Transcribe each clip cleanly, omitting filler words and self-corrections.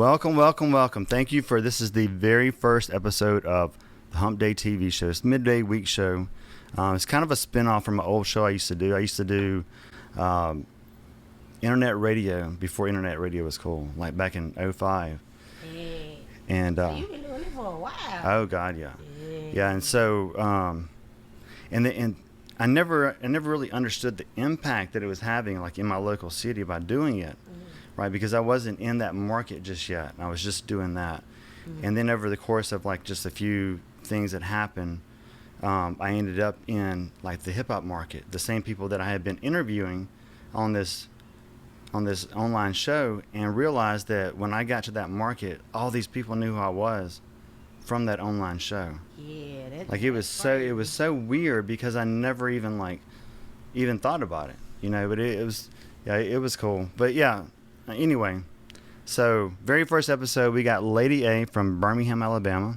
Welcome, welcome, welcome. Thank you for this is the very first episode of the Humpday TV show. It's a midday week show. It's kind of a spin-off from an old show I used to do. I used to do internet radio before internet radio was cool, like back in '05. Yeah. And So you've been doing it for a while. oh God, yeah. Yeah. And so and I never really understood the impact that it was having, like in my local city, by doing it. Right, because I wasn't in that market just yet. I was just doing that. And then over the course of like just a few things that happened, I ended up in like the hip hop market. The same people that I had been interviewing on this online show, and realized that when I got to that market, all these people knew who I was from that online show. Yeah, that's Like it was so weird because I never even thought about it, but it was cool. But yeah. Anyway, so very first episode, we got Ladii A from Birmingham, Alabama.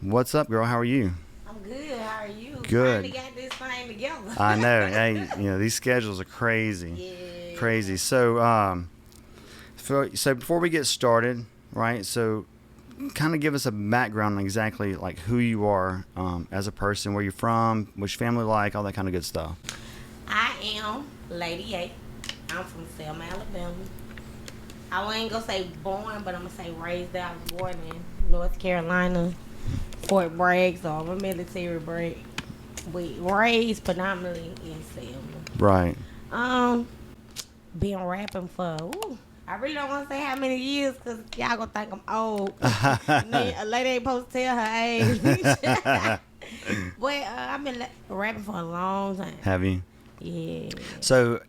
What's up, girl? How are you? I'm good. How are you? Good. Finally got this thing together. I know. Hey, these schedules are crazy. Yeah. Crazy. So, so before we get started, right? So, kind of give us a background on exactly like who you are as a person, where you're from, what's your family like, all that kind of good stuff. I am Ladii A. I'm from Selma, Alabama. I ain't gonna say born, but I'm gonna say raised there. I was born in North Carolina, Fort Bragg, so I'm a military brat. We raised predominantly in Selma. Right. Been rapping for, I really don't want to say how many years, because y'all gonna think I'm old. A lady ain't supposed to tell her age. But I've been rapping for a long time. Have you? Yeah. So,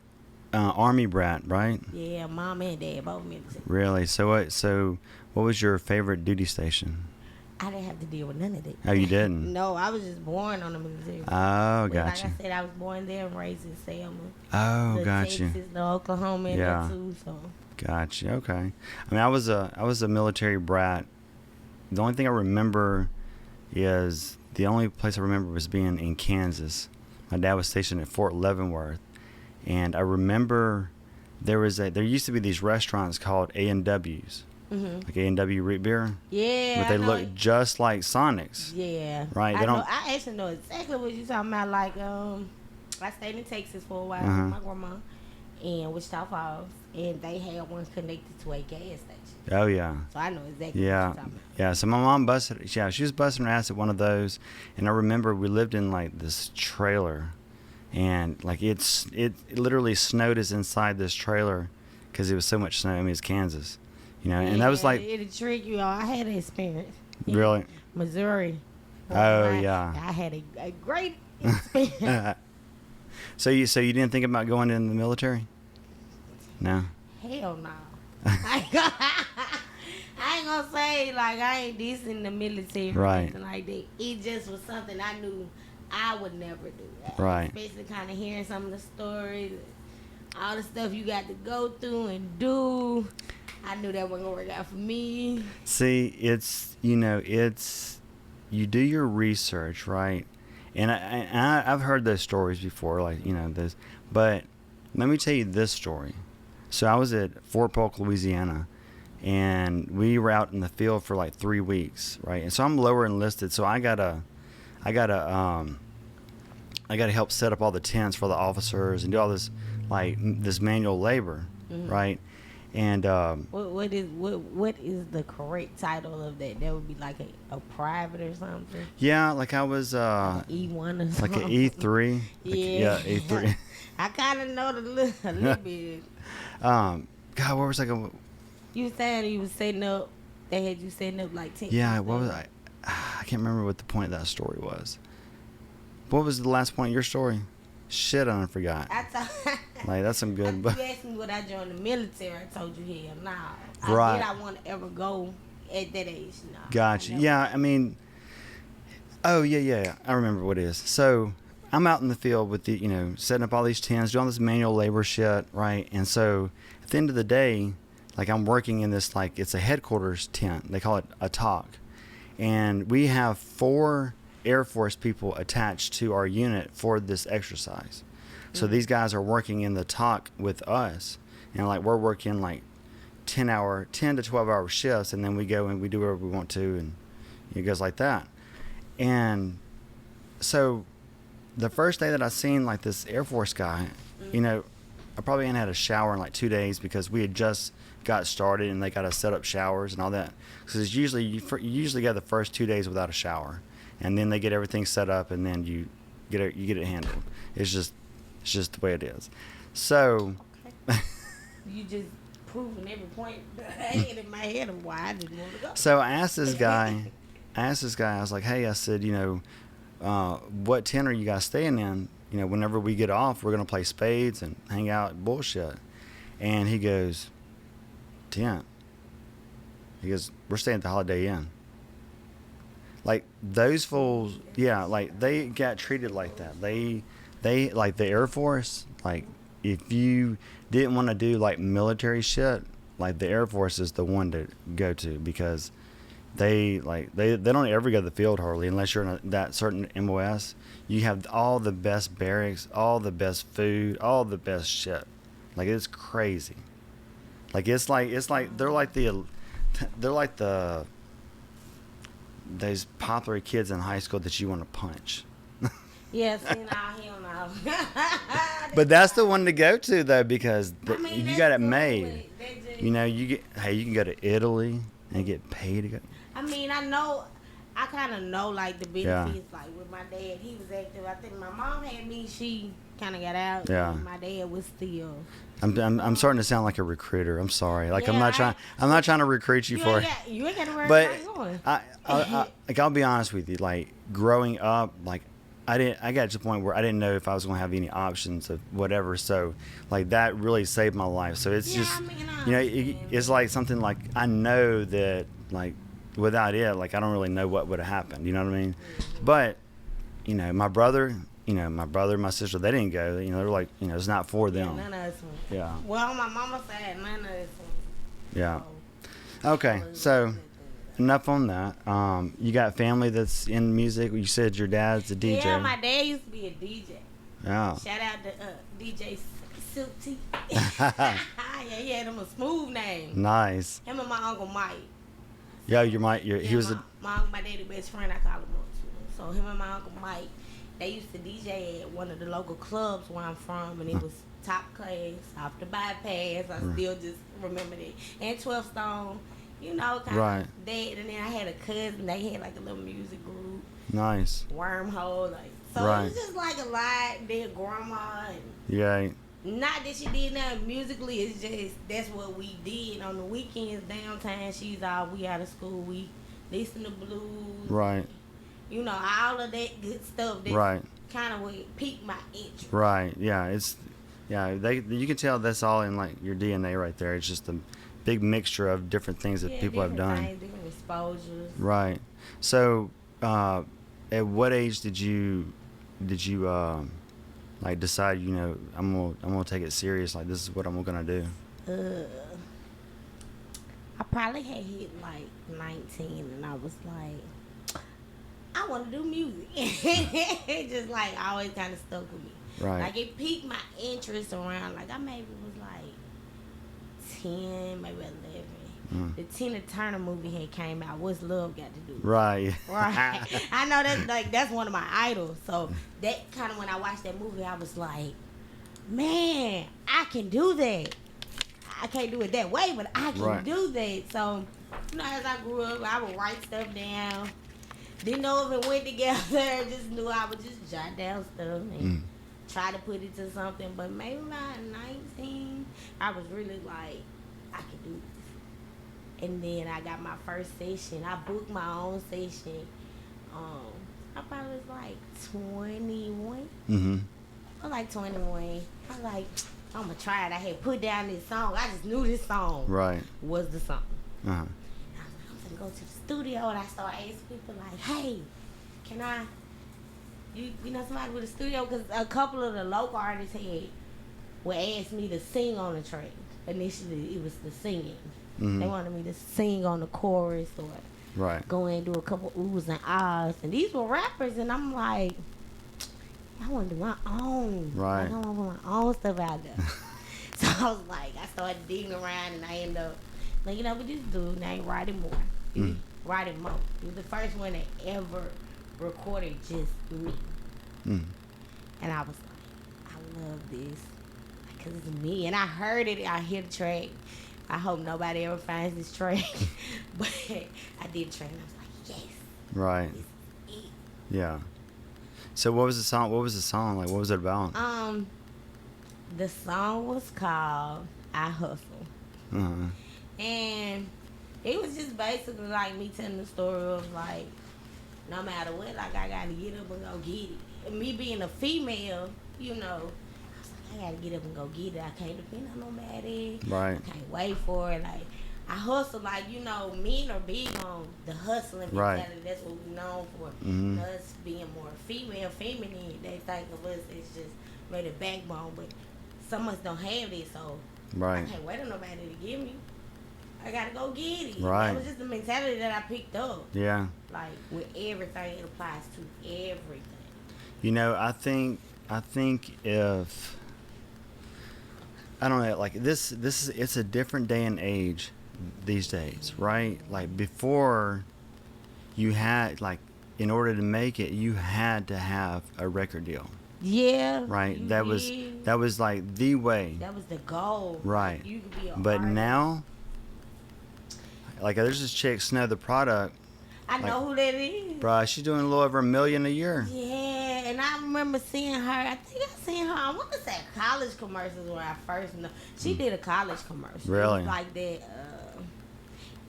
Army brat, right? Yeah, mom and dad both military. Really? So what was your favorite duty station? I didn't have to deal with none of that. Oh, you didn't? No, I was just born on the military. Oh, But gotcha. Like I said, I was born there and raised in Selma. Oh, the gotcha. Texas, the Oklahoma, and Yeah. that too. So Gotcha. Okay. I mean, I was a military brat. The only thing I remember is the only place I remember was being in Kansas. My dad was stationed at Fort Leavenworth, and I remember there used to be these restaurants called A&Ws, like A&W root beer. yeah, But they I know look just like Sonic's. Yeah, Right, they I don't- I actually know exactly what you're talking about. Like, I stayed in Texas for a while Uh-huh. with my grandma in Wichita Falls, and they had one connected to a gas station. Oh yeah. So I know exactly Yeah, what you're talking about. yeah. So my mom she was busting her ass at one of those, and I remember we lived in like this trailer, and like it literally snowed us inside this trailer because it was so much snow. I mean, it's Kansas, and that was like it'll trick you. I had an experience. in really. Missouri. Oh, yeah. I had a great experience. So you didn't think about going in the military? No. Hell no. I ain't gonna say like I ain't decent in the military or Right. anything like that. It just was something I knew I would never do. Right. Especially kind of hearing some of the stories, all the stuff you got to go through and do. I knew that wasn't gonna work out for me. See, it's you do your research, right? And I've heard those stories before, like this. But let me tell you this story. So I was at Fort Polk, Louisiana, and we were out in the field for like 3 weeks, right? And so I'm lower enlisted, so I gotta help set up all the tents for the officers and do all this this manual labor, right? And What is the correct title of that? That would be like a private or something. yeah, like I was E1 or like something. an E3. Yeah. E3. I kind of know a little bit. God, where was I going? You were saying you was setting up. They had you setting up like 10. Yeah, what was I? I can't remember what the point of that story was. What was the last point of your story? Shit, I forgot. I told. Like that's some good. You But asked me would I join the military. I told you hell nah. Right. Did I want to ever go at that age? Nah. gotcha. Never. Yeah, I mean. Oh yeah. I remember what it is. So I'm out in the field with the setting up all these tents, doing this manual labor shit, right? And so at the end of the day, like I'm working in this it's a headquarters tent. They call it a TOC, and we have 4 Air Force people attached to our unit for this exercise. So these guys are working in the TOC with us, and we're working 10 to 12 hour shifts, and then we go and we do whatever we want to, and it goes like that. And so the first day that I seen like this Air Force guy, you know, I probably hadn't had a shower in like 2 days because we had just got started and they got to set up showers and all that. Because usually you usually go the first 2 days without a shower, and then they get everything set up, and then you get it handled. It's just the way it is. So You just proving every point in my head of why I didn't want to go. So I asked this guy, I was like, hey, I said, you know, what tent are you guys staying in? You know, whenever we get off, we're going to play spades and hang out and bullshit. And he goes, tent? He goes, we're staying at the Holiday Inn. Like, those fools, yeah, like, they got treated like that. They like, the Air Force, like, if you didn't want to do, like, military shit, like, the Air Force is the one to go to, because they don't ever go to the field hardly unless you're in that certain MOS. You have all the best barracks, all the best food, all the best shit. Like, it's crazy. Like, it's like they're like those popular kids in high school that you want to punch. Yeah, see, now he don't know. But that's the one to go to, though, because you got it cool, made. just, You know, you can go to Italy and get paid to go. I mean, I kind of know, like, the benefits, like, with my dad. He was active. I think my mom had me. She kind of got out. Yeah. My dad was still. I'm starting to sound like a recruiter. I'm sorry. Like, Yeah, I'm not trying to recruit you for it. You ain't got to worry But about going. like, I'll be honest with you. Like, growing up, like, I got to the point where I didn't know if I was going to have any options of whatever. So, like, that really saved my life. So it's Yeah, just, I mean, you know, it's like something like I know that, like, without it, like, I don't really know what would have happened. You know what I mean? Mm-hmm. But, you know, my brother, my sister, they didn't go. You know, they're like, you know, it's not for them. None of us went. Yeah. Well, on my mama's side, none of us went. Yeah. So, Okay. So, enough on that. You got family that's in music. You said your dad's a DJ. Yeah, my dad used to be a DJ. Yeah. Shout out to DJ Silk T. Yeah, he had him a smooth name. Nice. Him and my Uncle Mike. Yeah, he was my daddy's best friend, I call him too. So him and my Uncle Mike, they used to DJ at one of the local clubs where I'm from, and it was top class, off the bypass. I still just remember that. And 12 Stone, you know, kind Right. of that. And then I had a cousin, they had like a little music group, nice. Wormhole, like, so Right. it was just like a lot. Then grandma, and Yeah. not that she did nothing musically, it's just that's what we did on the weekends. Downtown, we out of school, we listen to blues, Right. you know, all of that good stuff. That Right. kind of would pique my interest. Right. Yeah. You can tell that's all in, like, your DNA right there. It's just a big mixture of different things that people have different done. things, different exposures. Right. So, at what age did you like, decide, you know, I'm gonna take it serious, like, this is what I'm gonna do? I probably had hit like 19, and I was like, I want to do music. It just like always kind of stuck with me. Right. Like, it piqued my interest around, like, I maybe was like 10, maybe 11. The Tina Turner movie had came out. What's Love Got to Do with It? Right. Right. I know that's one of my idols. So that kind of, when I watched that movie, I was like, man, I can do that. I can't do it that way, but I can do that. So, you know, as I grew up, I would write stuff down. Didn't know if it went together. Just knew I would just jot down stuff and try to put it to something. But maybe around 19, I was really like, I can do this. And then I got my first session. I booked my own session. I probably was like 21. Mm-hmm. I was like 21. I was like, I'm going to try it. I had put down this song. I just knew this song was the song. Uh-huh. I was like, I'm going to go to the studio. And I started asking people like, hey, can I, you know somebody with a studio? Because a couple of the local artists would ask me to sing on the track. Initially, it was the singing. Mm-hmm. They wanted me to sing on the chorus or go in and do a couple oohs and ahs. And these were rappers, and I'm like, I want to do my own. Right. Like, I want to put my own stuff out there. So I was like, I started digging around, and I ended up linking up with this dude named Roddy Moore. Roddy Moore. He was the first one that ever recorded just me. And I was like, I love this. Because it's me. And I heard it. I hear the track. I hope nobody ever finds this track. But I did the track and I was like, yes. Right. This is it. Yeah. So what was the song? Like, what was it about? The song was called I Hustle. And it was just basically like me telling the story of like, no matter what, like I gotta get up and go get it. And me being a female, you know, I was like, I gotta get up and go get it. I can't depend on nobody. Right. I can't wait for it. Like, I hustle, like, you know, men are big on the hustling mentality. Right. That's what we're known for. Us being more feminine, they think of us as just made a backbone, but some of us don't have it, so Right. I can't wait on nobody to give me. I gotta go get it. Right. That was just the mentality that I picked up. Yeah. Like with everything, it applies to everything. You know, I think if I don't know, like this is it's a different day and age these days, right? Like before, you had like in order to make it, you had to have a record deal. Yeah. Right. That was like the way. That was the goal. Right. Like, you could be an But artist. now, like there's this chick, Snow the Product. I know who that is. Bruh, she's doing a little over $1 million a year. Yeah, and I remember seeing her. I think I seen her. I want to say college commercials when I first know. She did a college commercial. Really? It was like that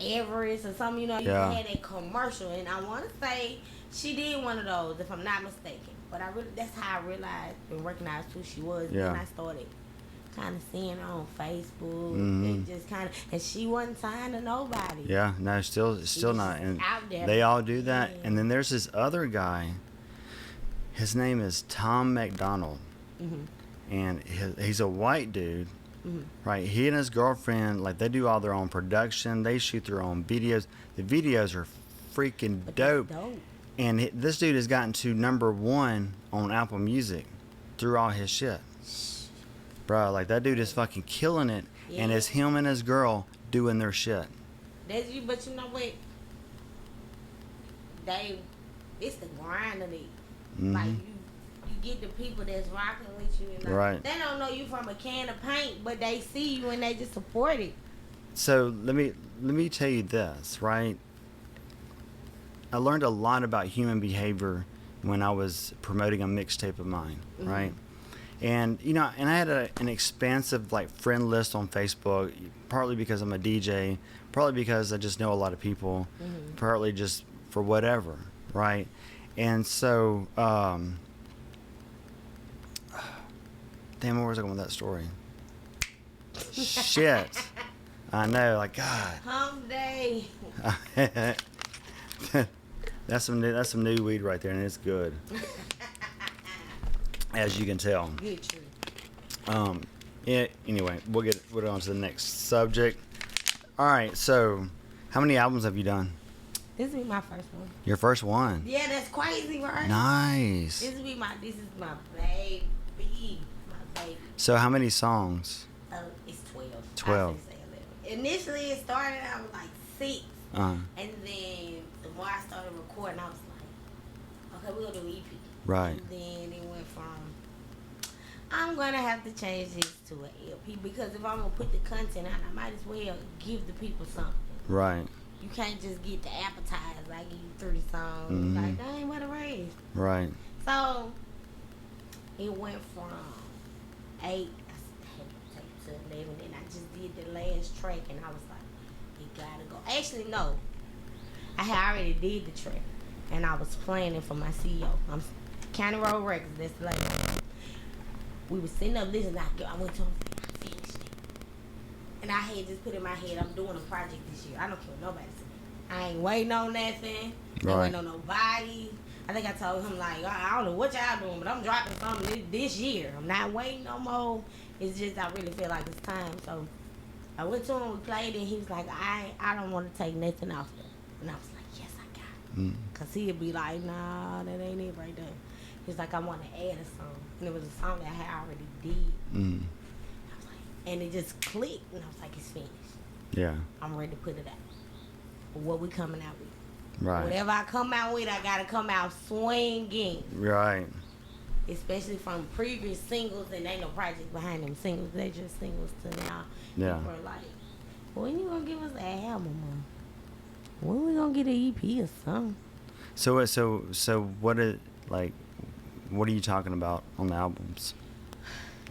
Everest or something. You know, you Yeah. had a commercial, and I want to say she did one of those, if I'm not mistaken. But that's how I realized and recognized who she was. Yeah. Then I started kind of seeing her on Facebook and just kind of, and she wasn't signed to nobody. Yeah, no, still was not. just And out there. they all do that. Yeah. And then there's this other guy. His name is Tom McDonald, and he's a white dude. Right, he and his girlfriend, like they do all their own production. They shoot their own videos. The videos are freaking But dope. that's dope. And this dude has gotten to #1 on Apple Music through all his shit. Bro, like that dude is fucking killing it. And Yeah. it's him and his girl doing their shit. That's you, but you know what? It's the grind of it. Like you get the people that's rocking with you, and like, Right. they don't know you from a can of paint, but they see you and they just support it. So let me tell you this, right? I learned a lot about human behavior when I was promoting a mixtape of mine, right? And you know, and I had an expansive like friend list on Facebook, partly because I'm a DJ, partly because I just know a lot of people, partly just for whatever, right? And so, damn, where was I going with that story? Shit, I know, like God. Humpday. That's some new weed right there, and it's good, as you can tell. Good true. Anyway, we'll get on to the next subject. All right, so how many albums have you done? This will be my first one. Your first one. Yeah, that's crazy, right? Nice. This is my baby. My baby. So how many songs? It's 12. 12. I was gonna say 11. Initially, it started out with like 6. And then the more I started recording, I was like, okay, we'll do EP. Right. And then it went from, I'm going to have to change this to an LP, because if I'm going to put the content out, I might as well give the people something. Right. You can't just get the appetizer. I give you 30 songs. Like, dang, what a raise. Right. So, it went from 8, I had to take it to 11, and I just did the last track, and I was like, it gotta go. Actually, no. I had already did the track, and I was playing it for my CEO. I'm County Road Records. That's the label. We was sitting up listening. I went to him. I finished it, and I had just put in my head, I'm doing a project this year. I don't care what nobody says. I ain't waiting on nothing. I ain't waiting on nobody. I think I told him like, I don't know what y'all doing, but I'm dropping something this year. I'm not waiting no more. It's just I really feel like it's time. So I went to him, we played it, and he was like, I don't want to take nothing off there. And I was like, yes, I got it. Because he'd be like, nah, that ain't it right there. He was like, I want to add a song. And it was a song that I had already did. I was like, and it just clicked, and I was like, it's finished. Yeah. I'm ready to put it out. What we coming out with? Right. Whatever I come out with, I gotta come out swinging. Right. Especially from previous singles, and ain't no project behind them singles. They just singles to now. Yeah. People are like, when you gonna give us an album? When we gonna get an EP or something? So what what are you talking about on the albums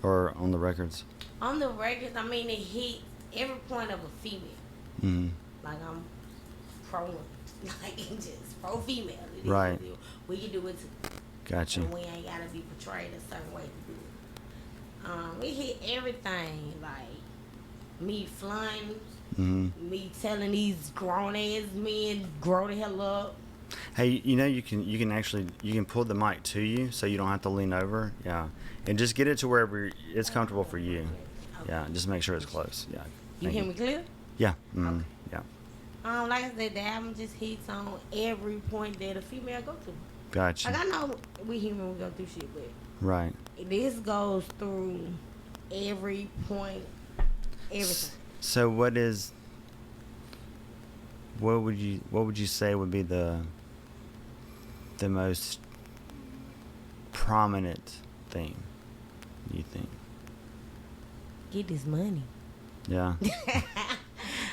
or on the records? On the records, I mean, it hit every point of a female. Mm-hmm. Like I'm pro, like just pro female. Right. We can do it too. Gotcha. And we ain't gotta be portrayed a certain way to do it. We hit everything, like me flying, me telling these grown ass men grow the hell up. Hey, you can pull the mic to you so you don't have to lean over. Yeah, and just get it to wherever it's comfortable for you. Okay. Yeah, just make sure it's close. Yeah. You hear me clear? Yeah. Mm-hmm. Okay. Yeah. Like I said, the album just hits on every point that a female go through. Gotcha. Like I know we human, we go through shit, but Right. this goes through every point, everything. So what would you say would be the most prominent thing you think? Get this money. Yeah.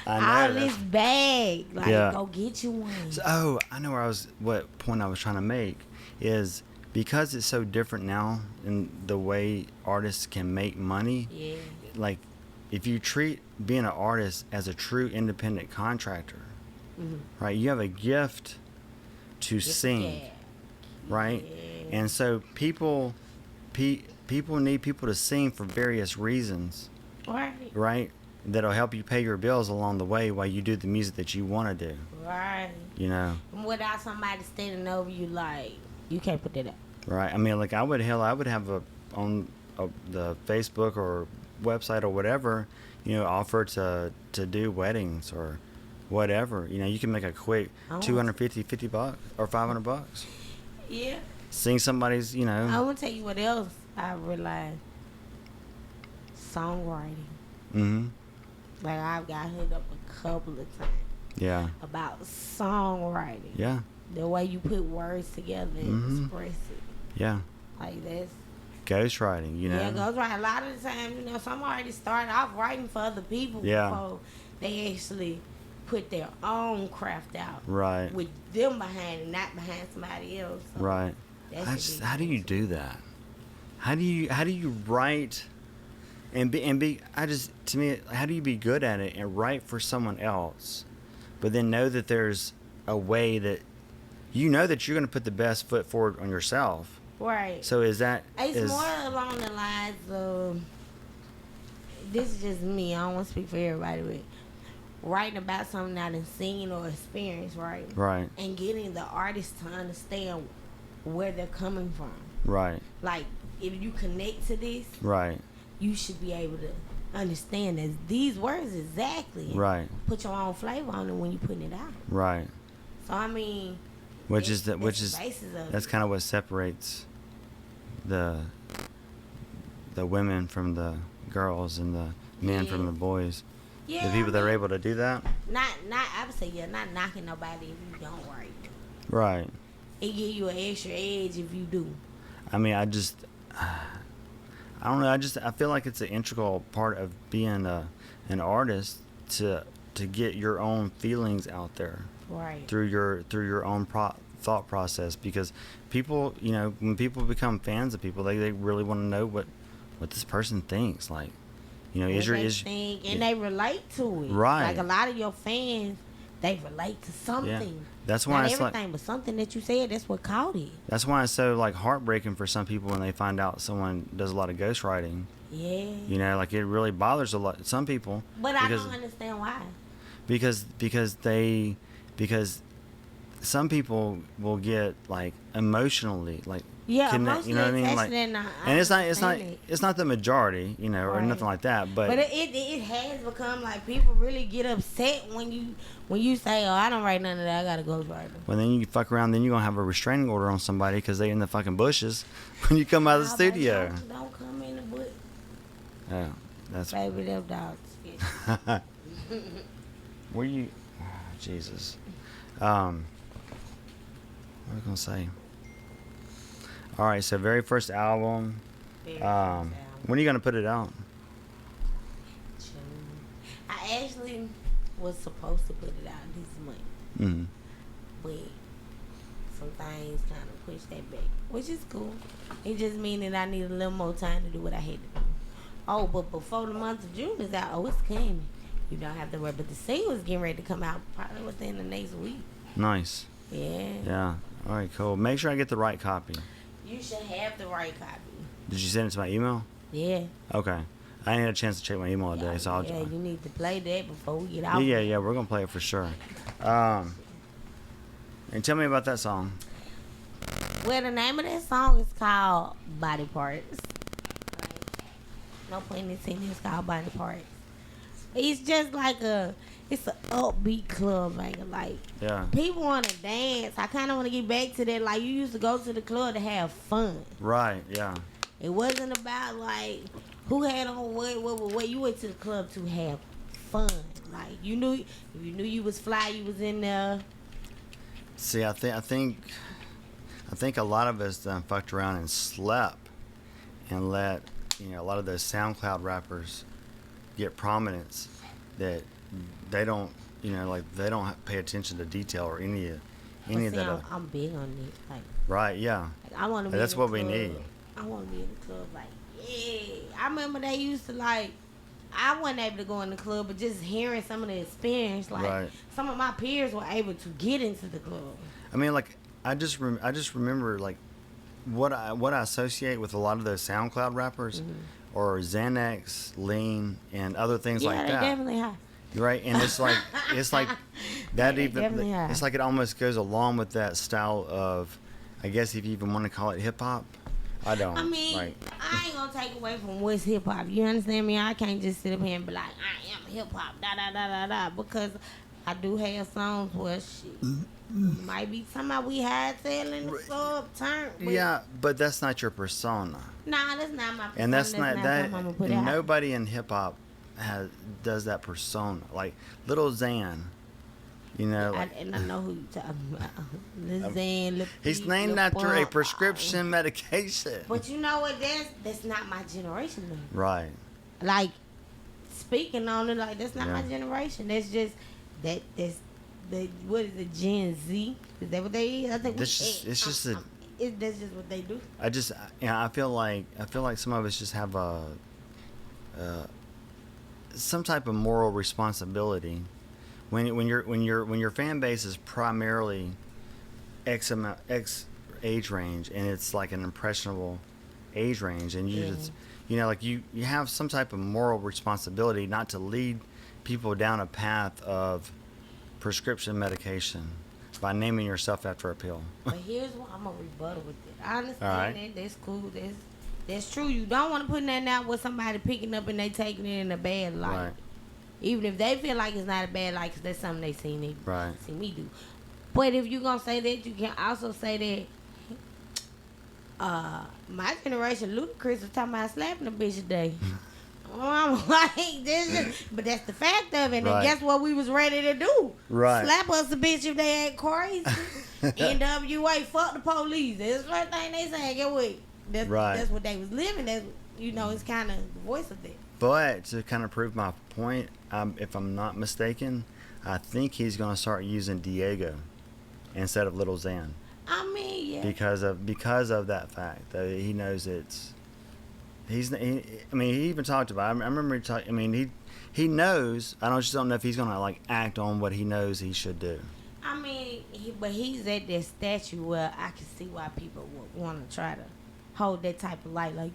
I All know. this bag. Like, Yeah. go get you one. So, I know what point I was trying to make is because it's so different now in the way artists can make money. Yeah. Like, if you treat being an artist as a true independent contractor, right? You have a gift to sing, Yeah. right? Yeah. And so people need people to sing for various reasons, Right. right? That'll help you pay your bills along the way while you do the music that you want to do. Right. You know. And without somebody standing over you, like, you can't put that up. Right. I mean, like I would have on the Facebook or website or whatever, offer to do weddings or whatever. You can make a quick $250 or $500. Yeah. Sing somebody's, I want to tell you what else I realized. Songwriting. Mm-hmm. Like, I've got hit up a couple of times Yeah. about songwriting. Yeah. The way you put words together and express it. Yeah. Like, that's... Ghostwriting, Yeah, ghostwriting. A lot of the time, some artists start off writing for other people before they actually put their own craft out. Right. With them behind it, not behind somebody else. So Right. How do you do that? How do you write and be to me, how do you be good at it and write for someone else, but then know that there's a way that that you're going to put the best foot forward on yourself. Right. So it's more along the lines of, this is just me, I don't want to speak for everybody, but writing about something not in seen or experienced, right? Right. And getting the artist to understand where they're coming from. Right. Like, if you connect to this, right, you should be able to understand that these words exactly. Right. Put your own flavor on it when you're putting it out. Right. So I mean, that's kind of what separates the women from the girls and the men from the boys. Yeah, the people that are able to do that. I would say not knocking nobody if you don't write. Right. It give you an extra edge if you do. I mean, I don't know. I feel like it's an integral part of being an artist to get your own feelings out there. Right. Through your own thought process, because people, when people become fans of people, they really want to know what this person thinks. Like, and they relate to it. Right. Like a lot of your fans, they relate to something. Yeah. That's why not everything, but something that you said. That's what caught it. That's why it's so heartbreaking for some people when they find out someone does a lot of ghostwriting. Yeah. Like it really bothers some people. But I don't understand why. Because some people will get emotionally emotionally, you know what I mean? And it's not the majority, or nothing like that. But it has become people really get upset when you say, "Oh, I don't write none of that. I gotta ghostwriter." Well, then you fuck around. Then you're gonna have a restraining order on somebody because they in the fucking bushes when you come out of the studio. Don't come in the bush. Yeah, that's baby, them dogs. Were you? Jesus. What was I gonna say? All right. So very first album. Very first album. When are you gonna put it out? June. I actually was supposed to put it out this month, Mm-hmm. but some things kind of pushed that back, which is cool. It just means that I need a little more time to do what I had to do. Oh, but before the month of June is out, it's coming. You don't have to worry. But the single's getting ready to come out probably within the next week. Nice. Yeah. Yeah. All right. Cool. Make sure I get the right copy. You should have the right copy. Did you send it to my email? Yeah. Okay. I ain't had a chance to check my email today, so I'll. Yeah, you need to play that before we get out. Yeah. We're gonna play it for sure. And tell me about that song. Well, the name of that song is called Body Parts. No pun intended, it's called Body Parts. It's just like it's an upbeat club, like Yeah. people want to dance. I kind of want to get back to that. Like, you used to go to the club to have fun. Right. Yeah. It wasn't about like who had on what. You went to the club to have fun. Like, you knew if you knew you was fly, you was in there. See, I think a lot of us done fucked around and slept and let a lot of those SoundCloud rappers get prominence that they don't they don't pay attention to detail or any of that. I'm big on it. Like, Right. Yeah. like, I want to. That's what we need. I want to be in the club. Like, yeah. I remember they used to like. I wasn't able to go in the club, but just hearing some of the experience, like Right. some of my peers were able to get into the club. I mean, like I just remember like what I associate with a lot of those SoundCloud rappers, or Xanax, Lean, and other things Yeah, like they that. definitely have. Right, and it's like that They even definitely are. it's like it almost goes along with that style of, I guess if you even want to call it hip hop. I don't. I mean, like, I ain't gonna take away from what's hip hop. You understand me? I can't just sit up here and be like, I am hip hop, da da da da da, because I do have songs where shit might be somebody we had selling the club turn. yeah, but that's not your persona, Nah, that's not my persona. and that's not that. something I'ma put out. Nobody in hip hop does that persona. Like Little Xan, like, And I know who you talking about. Lizanne, he's named after a prescription medication. But you know what? That's not my generation though. Right. Like, speaking on it, like, that's not Yeah. my generation. That's just that's the what is it, Gen Z? Is that what they is? I think That's just that's just what they do. I feel like some of us just have some type of moral responsibility when your fan base is primarily X age range, and it's like an impressionable age range, and you just like you have some type of moral responsibility not to lead people down a path of prescription medication by naming yourself after a pill. But here's what I'm gonna rebuttal with it. I understand All right. that. That's cool. That's true. You don't want to put nothing out with somebody picking up and they taking it in a bad light. Right. Even if they feel like it's not a bad light, because that's something they seen me do. But if you gonna say that, you can also say that my generation, Ludacris was talking about slapping a bitch today. I'm like, but that's the fact of it. Right. And guess what we was ready to do? Right. Slap us a bitch if they ain't crazy. NWA, fuck the police. That's the first thing they saying. Get what? That's what they was living. That's, it's kind of the voice of that. But to kind of prove my point, if I'm not mistaken, I think he's going to start using Diego instead of Little Xan. I mean, yeah. Because of that fact that he knows he even talked about it. I remember talking. I mean, he knows. I just don't know if he's going to like act on what he knows he should do. I mean, but he's at that statue where I can see why people would want to try to hold that type of light. Like,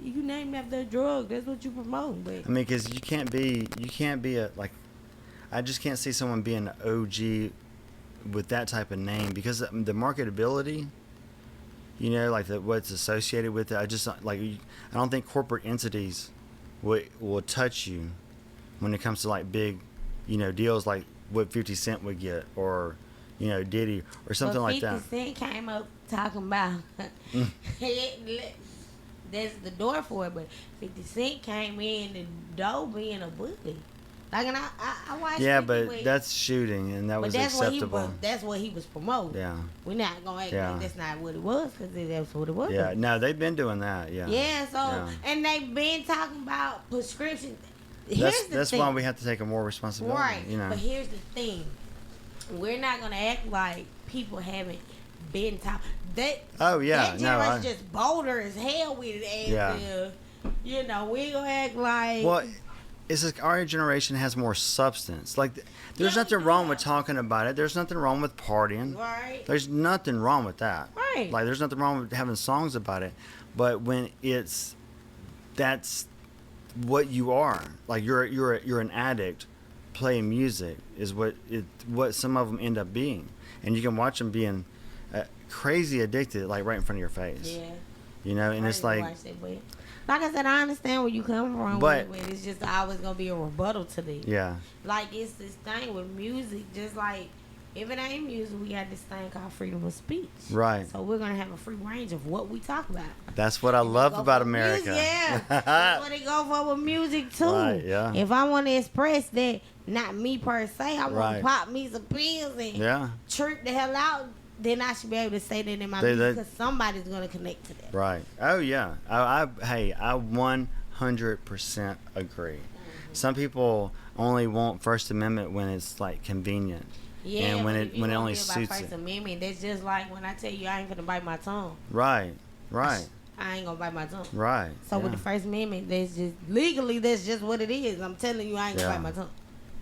you named after a drug. That's what you promote. But I mean, because you can't be a like. I just can't see someone being an OG with that type of name, because the marketability, like what's associated with it. I don't think corporate entities will touch you when it comes to like big, deals like what 50 Cent would get, or Diddy or something like that. 50 Cent came up talking about that's the door for it, but 50 Cent came in the door being a bully. Like, and I watched. Yeah, 50 but with, that's shooting, and that but was that's acceptable. that's what he was promoting. Yeah. We're not gonna act Yeah. like that's not what it was, because that's what it was. Yeah. No, they've been doing that. Yeah. Yeah. So Yeah. and they've been talking about prescription. That's why we have to take a more responsibility. Right. You know. But here's the thing: we're not gonna act like people haven't been taught. Oh yeah. That No. generation just bolder as hell with it. And, Yeah. you know, we gonna act like. Well, it's like our generation has more substance. Like, there's Yeah, nothing wrong yeah. with talking about it. There's nothing wrong with partying. Right. There's nothing wrong with that. Right. Like, there's nothing wrong with having songs about it. But when that's what you are. Like, you're an addict playing music is what some of them end up being, and you can watch them being crazy addicted, like right in front of your face. Yeah. You know, and it's like. Like I said, I understand where you come from, But- with it's just always gonna be a rebuttal to this. Yeah. Like, it's this thing with music, just like if it ain't music, we got this thing called freedom of speech. Right. So we're gonna have a free range of what we talk about. That's what I love Go about for America. music, yeah. That's what they go for with music too. Right, yeah. If I want to express that, not me per se, I want Right. to pop me some pills and Yeah. trip the hell out, then I should be able to say that in my They- music, because somebody's gonna connect to that. Right. Oh yeah. I 100% agree. Some people only want First Amendment when it's like convenient. Yeah, And when but it if you when it gonna only live by suits First it. Amendment, that's just like when I tell you I ain't gonna bite my tongue. Right. Right. I ain't gonna bite my tongue. Right. So with yeah. the First Amendment, that's just legally that's just what it is. I'm telling you, I ain't gonna Yeah. bite my tongue.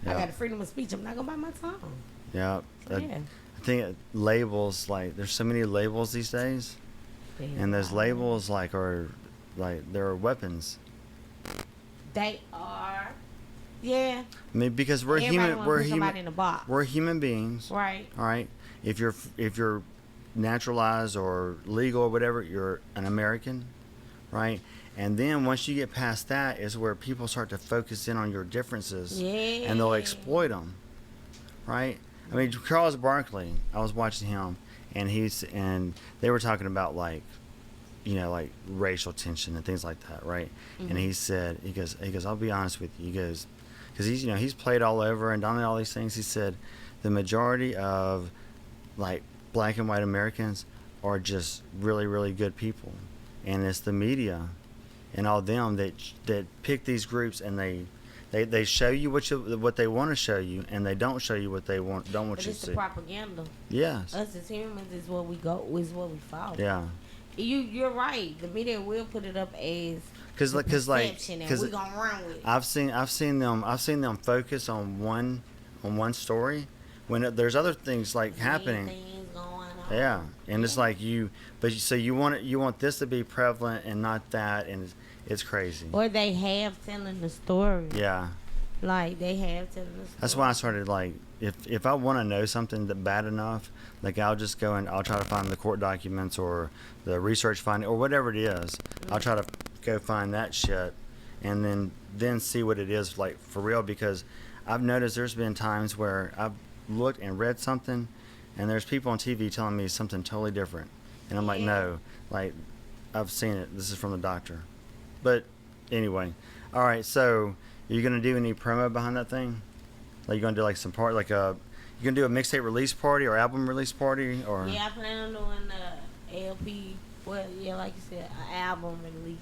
I Yeah. got the freedom of speech. I'm not gonna bite my tongue. Yeah. So, yeah. I think labels, like, there's so many labels these days, and those labels are they're weapons. They are. Yeah. I mean, because we're Everybody human. wanna We're put somebody human. in a box. We're human beings. Right. All right. If you're naturalized or legal or whatever, you're an American, right? And then once you get past that, is where people start to focus in on your differences, Yeah. and they'll exploit them, right? I mean, Charles Barkley. I was watching him, and they were talking about, like, you know, like racial tension and things like that, right? Mm-hmm. And he goes, I'll be honest with you, he goes, because he's played all over and done all these things. He said, the majority of, like, black and white Americans are just really, really good people, and it's the media and all them that pick these groups, and they show you what they want to show you, and they don't show you what they don't want But you it's to the see. propaganda. Yes. Us as humans is what we follow. Yeah. You're right. The media will put it up as Because we're gonna run with it. I've seen them focus on one story when there's other things like happening. Things going on. Yeah, and it's like you want this to be prevalent and not that, and it's crazy. Or they have telling the story. Yeah, Like they have telling the story. that's why I started, like, if I want to know something that bad enough, like, I'll just go and I'll try to find the court documents or the research finding or whatever it is. I'll try to go find that shit, and then see what it is, like, for real, because I've noticed there's been times where I've looked and read something, and there's people on TV telling me something totally different, and I'm like, Yeah. no, like, I've seen it. This is from the doctor. But anyway, all right. So, are you gonna do any promo behind that thing? Like, you gonna do like some part, like you gonna do a mixtape release party or album release party, or? Yeah, I plan on doing the LP. Well, yeah, like you said, an album release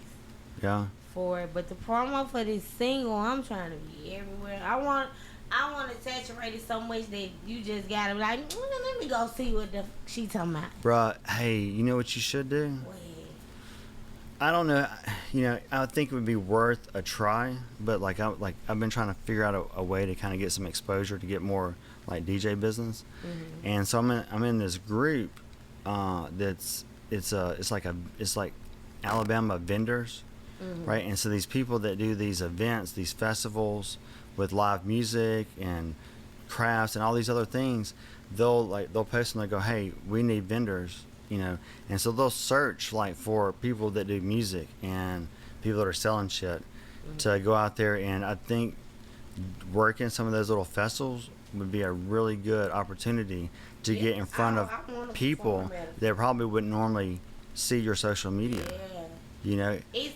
Yeah. for it. But the promo for this single, I'm trying to be everywhere. I want to saturate it so much that you just gotta be like, let me go see what the she talking about. Bruh, hey, you know what you should do? Well, I don't know. You know, I think it would be worth a try, but I've been trying to figure out a way to kind of get some exposure to get more like DJ business, and so I'm in this group that's it's like Alabama vendors, right? And so these people that do these events, these festivals with live music and crafts and all these other things, they'll post and they'll go, hey, we need vendors. You know, and so they'll search like for people that do music and people that are selling shit to go out there, and I think working some of those little festivals would be a really good opportunity to get in front of I wanna people perform at it. that probably wouldn't normally see your social media. Yeah. You know, It's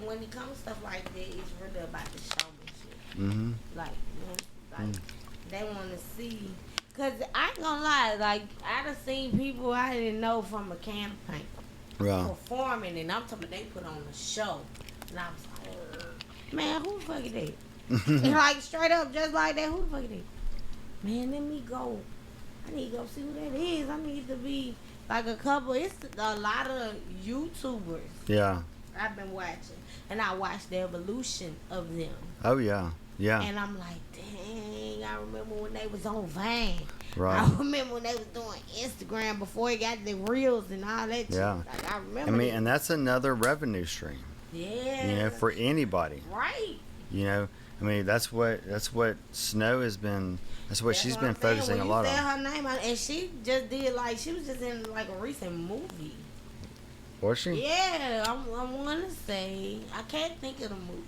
when it comes to stuff like that, it's really about the showmanship. Mm-hmm. Like, they want to see. Cause I ain't gonna lie, like I done seen people I didn't know from a can of paint Yeah. performing, and I'm talking about they put on a show, and I was like, man, who the fuck is that? And like straight up, just like that, who the fuck is that? Man, let me go. I need to go see who that is. I need to be like a couple. It's a lot of YouTubers Yeah. I've been watching, and I watched the evolution of them. Oh yeah. Yeah. And I'm like, dang, I remember when they was on Vine. Right. I remember when they was doing Instagram before it got the reels and all that shit. Yeah. Like, I remember. I mean, and that's another revenue stream. Yeah. You know, for anybody. Right. You know, I mean, that's what Snow has been. That's what she's been focusing a lot on. When you said her name, and she just did like she was just in like a recent movie. Was she? Yeah, I want to say I can't think of the movie.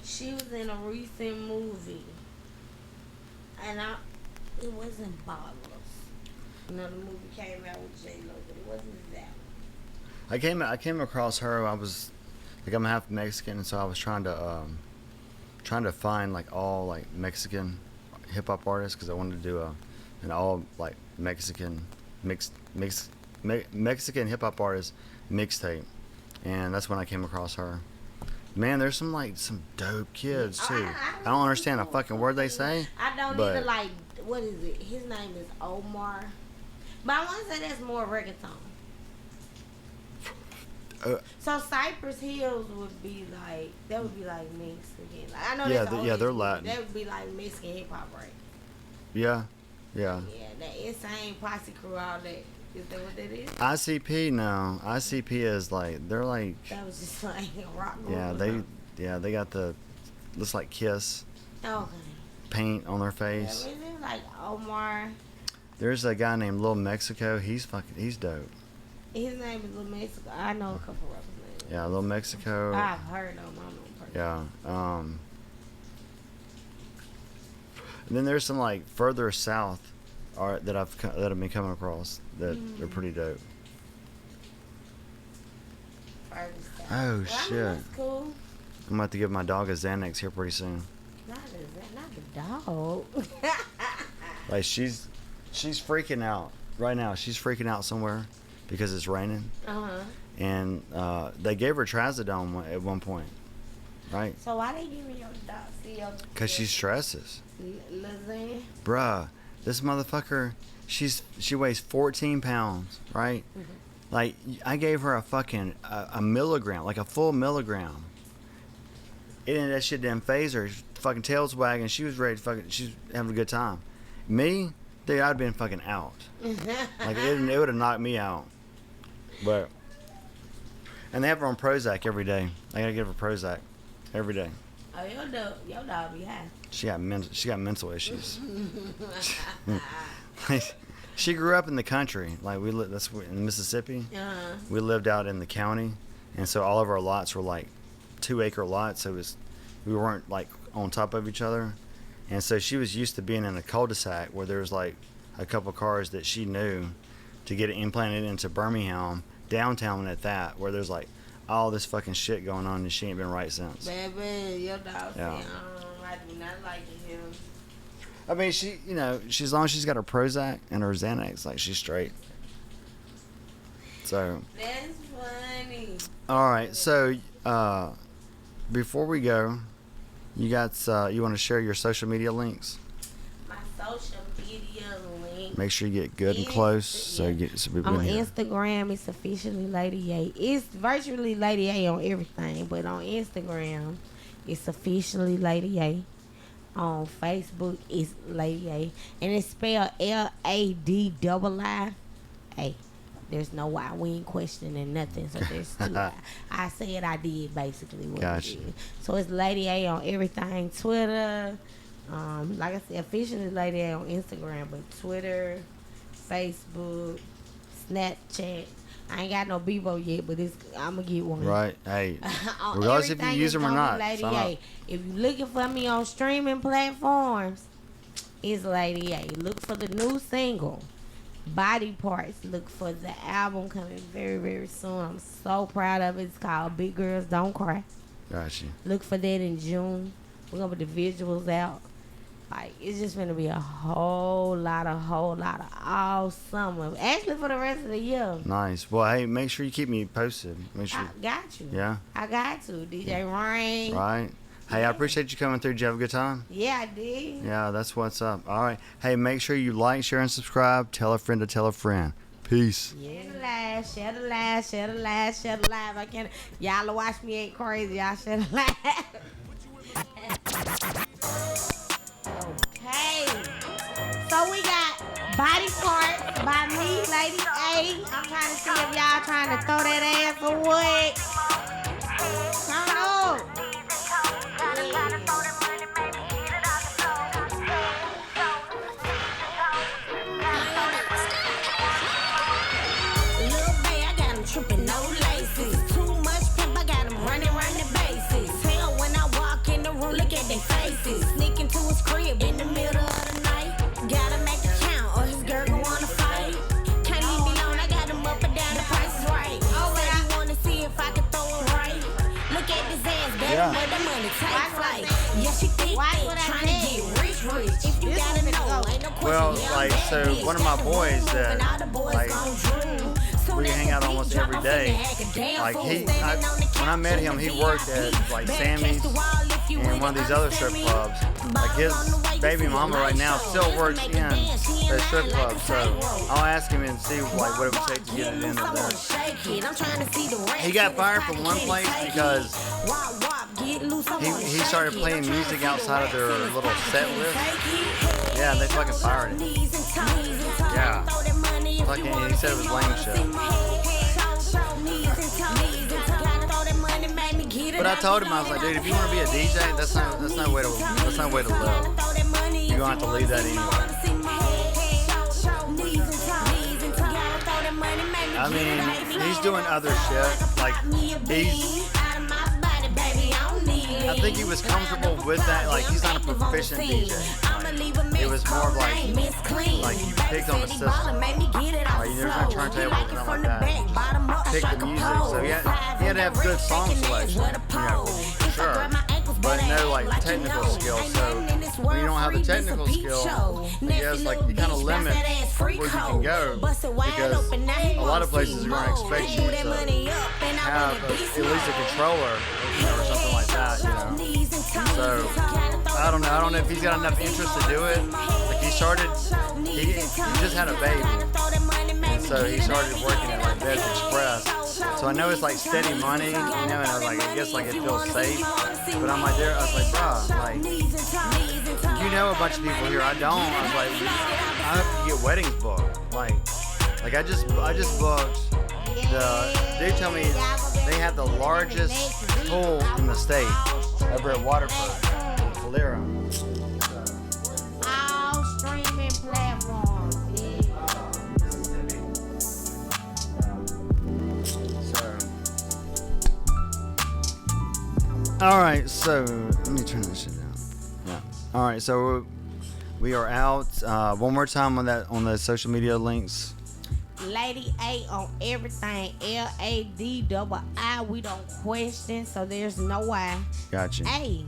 She was in a recent movie, and it wasn't Ballers. Another movie came out with J-Lo, but it wasn't that one. I came across her. I was like, I'm half Mexican, and so I was trying to find like all like Mexican hip hop artists because I wanted to do an all like Mexican Mexican hip hop artist mixtape, and that's when I came across her. Man, there's some dope kids too. I don't understand a fucking word they say. I don't either. Like, what is it? His name is Omar, but I want to say that's more reggaeton. So Cypress Hills would be like Mexican. Like, I know they're Latin. That would be like Mexican hip hop, right? Yeah. Yeah, that insane posse crew, all that. Is that what that is? ICP, no. ICP is like they're like. That was just like a rock group. They got the looks like Kiss. Okay. Paint on their face. Yeah, isn't it like Omar? There's a guy named Lil Mexico. He's dope. His name is Lil Mexico. I know a couple rappers' names. Yeah, Lil Mexico. I've heard of him. I don't know him. Yeah. And then there's some like further south art that I've been coming across that are pretty dope. Oh shit! That's cool. I'm about to give my dog a Xanax here pretty soon. Not the dog. Like she's freaking out right now. She's freaking out somewhere because it's raining. And they gave her trazodone at one point, right? So why they giving your dog? Because she stresses. Lasagna. Bruh, this motherfucker, she weighs 14 pounds, right? Like, I gave her a milligram, like a full milligram. That shit didn't phase her. Fucking tail's wagging. She was ready to she's having a good time. Me, dude, I'd been fucking out. Like, it would have knocked me out. But, and they have her on Prozac every day. I gotta give her Prozac every day. Oh, your dog be high. She got mental issues. She grew up in the country. Like that's in Mississippi. We lived out in the county, and so all of our lots were like 2-acre lots. So we weren't like on top of each other, and so she was used to being in a cul-de-sac where there was like a couple cars that she knew to get it implanted into Birmingham, downtown at that, where there's like all this fucking shit going on, and she ain't been right since. Baby, your dog Yeah. I do not like him. I mean, as long as she's got her Prozac and her Xanax, like, she's straight. So. That's funny. All right, so before we go, you want to share your social media links? My social media link. Make sure you get good and close so people on can hear. Instagram, it's officially Ladii A. It's virtually Ladii A on everything, but on Instagram, it's officially Ladii A. On Facebook, it's Ladii A, and it's spelled Ladii. There's no Y. We ain't questioning nothing, so there's two. I said I did basically what Gotcha. I did. So it's Ladii A on everything. Twitter, like I said, officially Ladii A on Instagram, but Twitter, Facebook, Snapchat. I ain't got no Bebo yet, but I'm gonna get one. Right. Hey, regardless if you use them or not. Ladii A. If you're looking for me on streaming platforms, it's Ladii A. Look for the new single, Body Parts. Look for the album coming very, very soon. I'm so proud of it. It's called Big Girls Don't Cry. Gotcha. Look for that in June. We're gonna put the visuals out. Like, it's just gonna be a whole lot of all summer. Actually, for the rest of the year. Nice. Well, hey, make sure you keep me posted. Make sure. I got you. Yeah. I got to. DJ Rain. Right. Hey, I appreciate you coming through. Did you have a good time? Yeah, I did. Yeah, that's what's up. All right. Hey, make sure you like, share, and subscribe. Tell a friend to tell a friend. Peace. Share the live, share the live, share the live, share the live. I can't. Y'all watch me ain't crazy. Y'all share the live. Okay. So we got Body Parts by me, Ladii A. I'm trying to see if y'all trying to throw that ass or what. Turn up. Tripping, no laces. Too much pimp, I got them running the bases. Hell, when I walk in the room, look at their faces. Sneak into his crib in the middle of the night. Gotta make a count, or his girl gon' wanna fight. Can't leave me alone, I got him up and down, the price is right. Oh, but I wanna see if I can throw it right. Look at this ass, better where the money takes flight. Yeah, she think trying to get rich. If you gotta know, ain't no question. Well, like, so one of my boys that, like, we hang out almost every day. Like, when I met him, he worked at, like, Sammy's and one of these other strip clubs. Like, his baby mama right now still works in the strip club. So I'll ask him and see, like, what it would take to get it in there. He got fired from one place because he started playing music outside of their little set list. Yeah, they fucking fired him. Yeah. Fucking, he said it was lame shit. But I told him, I was like, dude, if you want to be a DJ, that's not way to live. You're gonna have to leave that anyway. I mean, he's doing other shit. Like, I think he was comfortable with that. Like, he's not a proficient DJ. Like, it was more of like you picked on the system. Like, there's no turntable or nothing like that. Pick the music. So he had to have good song selection, you know, for sure. But no, like, technical skill. So when you don't have the technical skill, I guess, like, you kind of limit where you can go, because a lot of places are going to expect you to have at least a controller, you know, or something like that, you know. So I don't know if he's got enough interest to do it. Like, he just had a baby, and so he started working at, like, Beds Express. So I know it's like steady money, you know, and I was like, I guess, like, it feels safe. But I'm like, I was like, bro, like, you know a bunch of people here. I don't. I was like, I hope you get weddings booked. Like I just booked they tell me they have the largest pool in the state over at Waterford in Calera. All streaming platforms. All right, so let me turn this shit down. Yeah. All right, so we are out. One more time on the social media links. Ladii A on everything. Ladii. We don't question, so there's no why. Gotcha. A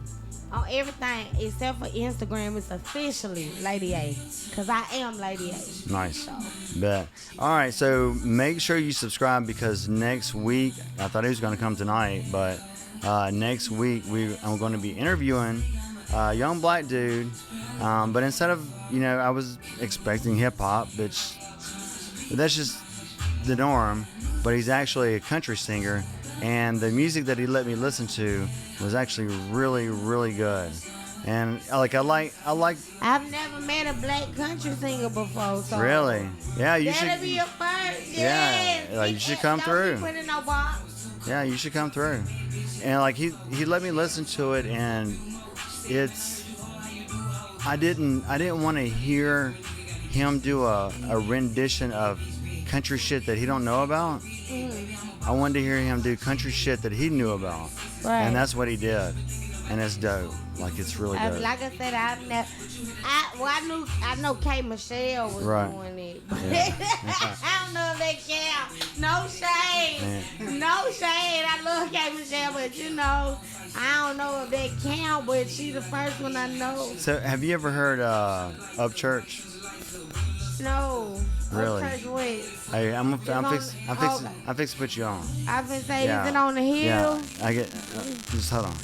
on everything except for Instagram. It's officially Ladii A, because I am Ladii A. Nice. Bet. All right, so make sure you subscribe, because next week, I thought he was going to come tonight, but next week I'm going to be interviewing a young black dude, but instead of, I was expecting hip hop, but that's just the norm. But he's actually a country singer, and the music that he let me listen to was actually really, really good. And I like. I've never met a black country singer before. So really, yeah, you should. That'll be your first. Yeah, like, you should come through. Don't be putting no box. Yeah, you should come through. And like he let me listen to it, and I didn't want to hear him do a rendition of country shit that he don't know about. I wanted to hear him do country shit that he knew about. Right. And that's what he did. and it's dope. Like it's really dope. Like I said, I know K Michelle was doing it. Yeah. I don't know if they count. No shade. Man. No shade. I love K Michelle, but I don't know if they count, but she the first one I know. So have you ever heard Up Church? No. Really? Up Church what? Hey, I'm fixing to put you on. I been say, Yeah. is it on the hill? Yeah, I get. Just hold on.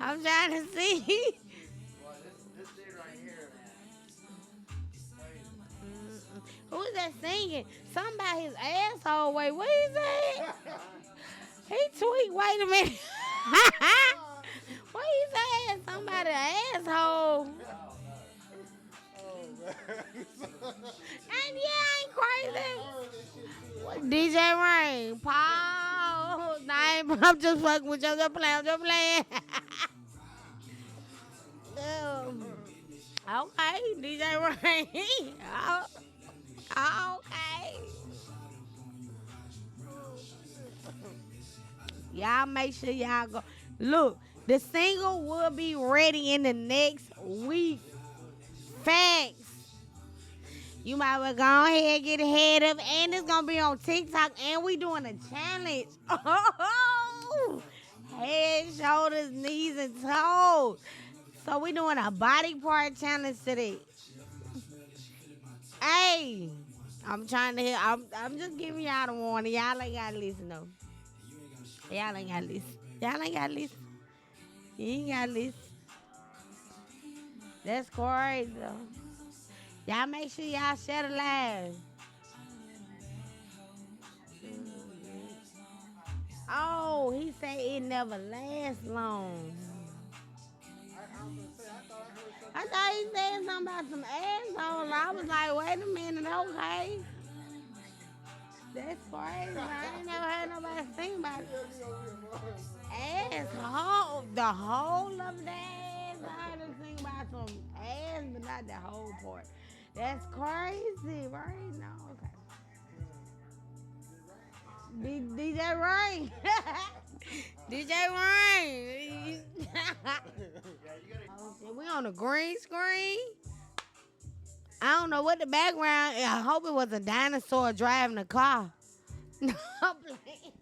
I'm trying to see. This dude right here, man. Who is that singing? Somebody his asshole. Wait, what is that? He tweet. Wait a minute. What he saying? Somebody asshole. And yeah, I ain't crazy. What, DJ Rain, Paul. Nah, I'm just fucking with you. I'm just playing. Okay, DJ Rain. Okay. Y'all make sure y'all go. Look, the single will be ready in the next week. Facts. You might well go ahead and get ahead of it. And it's going to be on TikTok. And we doing a challenge. Oh, head, shoulders, knees, and toes. So we doing a body part challenge today. Hey, I'm trying to hear. I'm just giving y'all the warning. Y'all ain't got to listen, though. Y'all ain't got to listen. Y'all ain't got to listen. You ain't got to listen. That's crazy, though. Y'all make sure y'all share the live. Oh, he said it never lasts long. I thought he said something about some asshole. I was like, wait a minute, okay. That's crazy. I ain't never heard nobody sing about it. Asshole. The whole of the ass. I heard them sing about some ass, but not the whole part. That's crazy, right? No, okay. DJ Rain. DJ Rain. We on the green screen. I don't know what the background. I hope it was a dinosaur driving a car. No, I'm playing.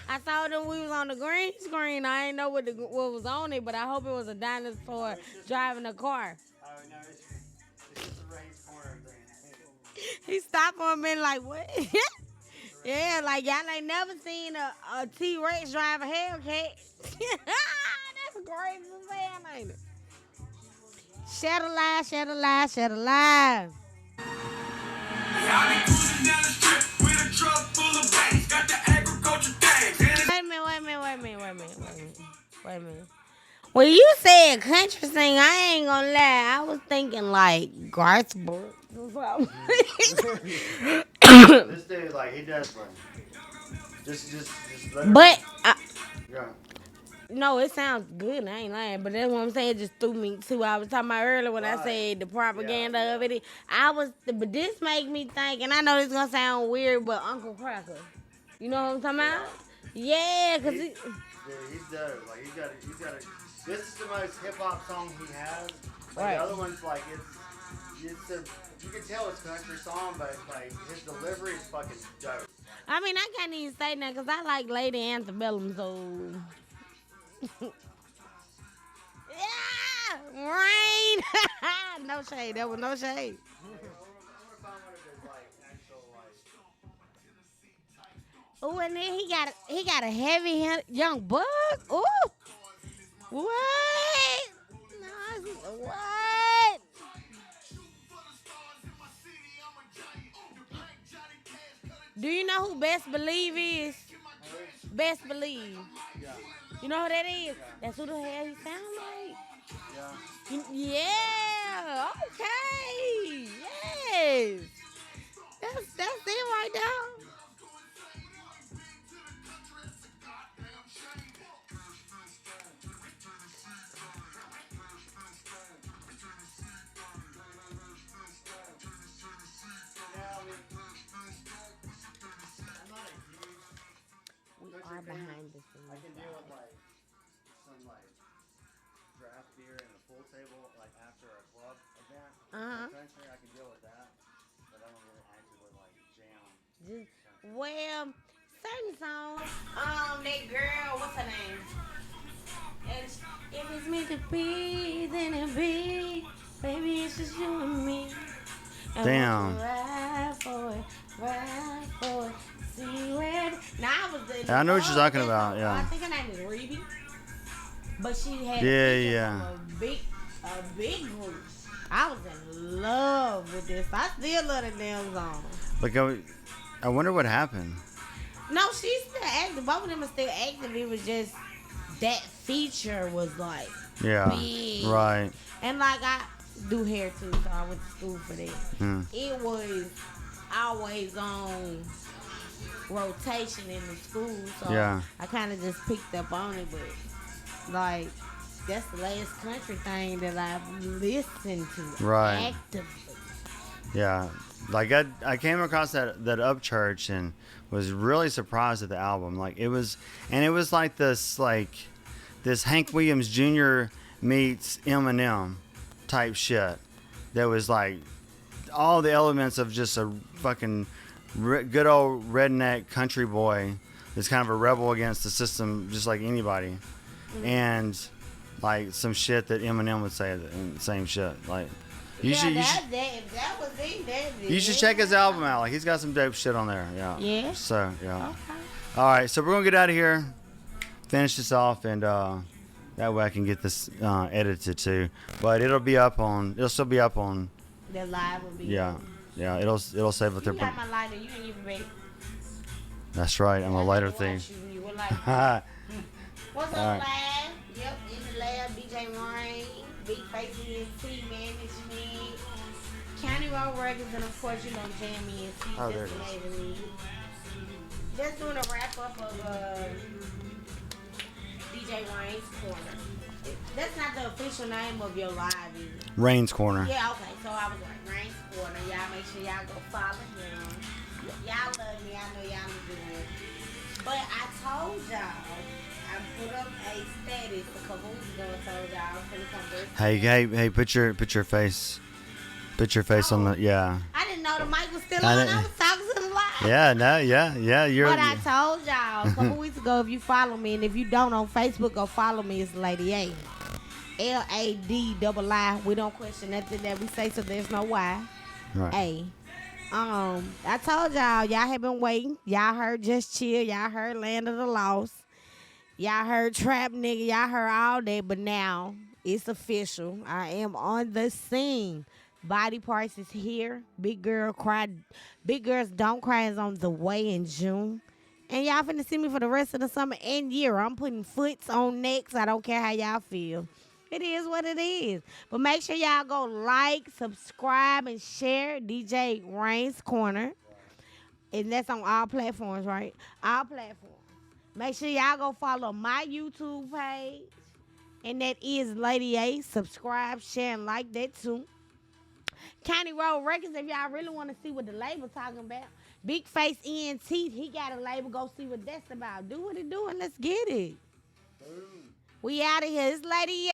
I saw them. We was on the green screen. I didn't know what was on it, but I hope it was a dinosaur driving a car. Oh no, it's just a raised corner thing. He stopped for a minute like, what? Yeah, like y'all ain't never seen a T-Rex drive a Hellcat. That's crazy as hell, ain't it? Share the live, share the live, share the live. Y'all be cruising down the strip with a truck full of bags. Got the agriculture tags. Wait a minute. When you said country sing, I ain't gonna lie. I was thinking like Garth Brooks or something. This dude, like, he does, like, just let her. But Yeah. no, it sounds good. I ain't lying, but that's what I'm saying. It just threw me too. I was talking about earlier when I said the propaganda of it. But this make me think, and I know this gonna sound weird, but Uncle Cracker. You know what I'm talking about? Yeah, cause Dude, he's dope. Like, he's got a. This is the most hip hop song he has. Like, Right. The other one's like you can tell it's a country song, but like his delivery is fucking dope. I mean, I can't even say that because I like Lady Antebellum, so. Yeah, rain. No shade. There was no shade. Oh, and then he got a heavy young buck. Ooh, what? No, what? Do you know who Best Believe is? Best Believe. Yeah. You know who that is? That's who the hell he sound like. Yeah. Yeah. Okay. Yes. That's it right there. We are behind I can deal with like some like draft beer and a pool table like after a club event. Country, I can deal with that, but I don't really actively like jam. Well, certain songs. That girl, what's her name? And if it's meant to be, then it be. Baby, it's just you and me. And Damn. Ride for it, ride for it. See where? Now I was. I know what you're talking about. Yeah. I think her name is Reby. But she had Yeah. a big group. I was in love with this. I still love the damn song. Like I wonder what happened. No, she's still active. Both of them are still active. It was just that feature was like big. Right. And like I do hair too, so I went to school for that. It was always on rotation in the school, so I kind of just picked up on it. But like that's the last country thing that I've listened to actively. Yeah. Like I came across that Upchurch and was really surprised at the album. Like it was like this Hank Williams Jr. meets Eminem type shit. That was like all the elements of just a fucking good old redneck country boy that's kind of a rebel against the system, just like anybody, and like some shit that Eminem would say, and same shit. Like you should check his album out. Like he's got some dope shit on there. Yeah. Yeah. So yeah. Okay. All right, so we're gonna get out of here, finish this off, and that way I can get this edited too. But it'll still be up on. The live will be. Yeah. Yeah. It'll save it there. You got my lighter. You ain't even make. That's right. I'm a lighter thief. You were like, what's up, lab? Yep, in the lab, DJ Rain, Big Face ENT Management, County Road Records, and of course, you know, Jam ENT. Oh, there it is. Just doing a wrap up of DJ Rain's Corner. That's not the official name of your live, is it? Rain's Corner. Yeah, okay. So I was like, Rain's Corner. Y'all make sure y'all go follow him. Y'all love me. I know y'all do it. But I told y'all, I put up a status a couple weeks ago and told y'all I was going to come birthday. Hey, put your face. Put your face on the, I didn't know the mic was still on. I was talking to the live. Yeah, no, yeah. But I told y'all a couple weeks ago, if you follow me, and if you don't on Facebook, go follow me. It's Ladii A. Ladii. We don't question nothing that we say, so there's no Y. Right. A. I told y'all have been waiting. Y'all heard Just Chill. Y'all heard Land of the Lost. Y'all heard Trap Nigga. Y'all heard all that. But now it's official. I am on the scene. Body Parts is here. Big Girls Don't Cry is on the way in June. And y'all finna see me for the rest of the summer and year. I'm putting foots on necks. I don't care how y'all feel. It is what it is. But make sure y'all go like, subscribe, and share DJ Rain's Corner. And that's on all platforms, right? All platforms. Make sure y'all go follow my YouTube page. And that is Ladii A. Subscribe, share, and like that too. County Road Records, if y'all really want to see what the label talking about. Big Face ENT, he got a label. Go see what that's about. Do what it do and let's get it. Boom. We out of here. It's Ladii A.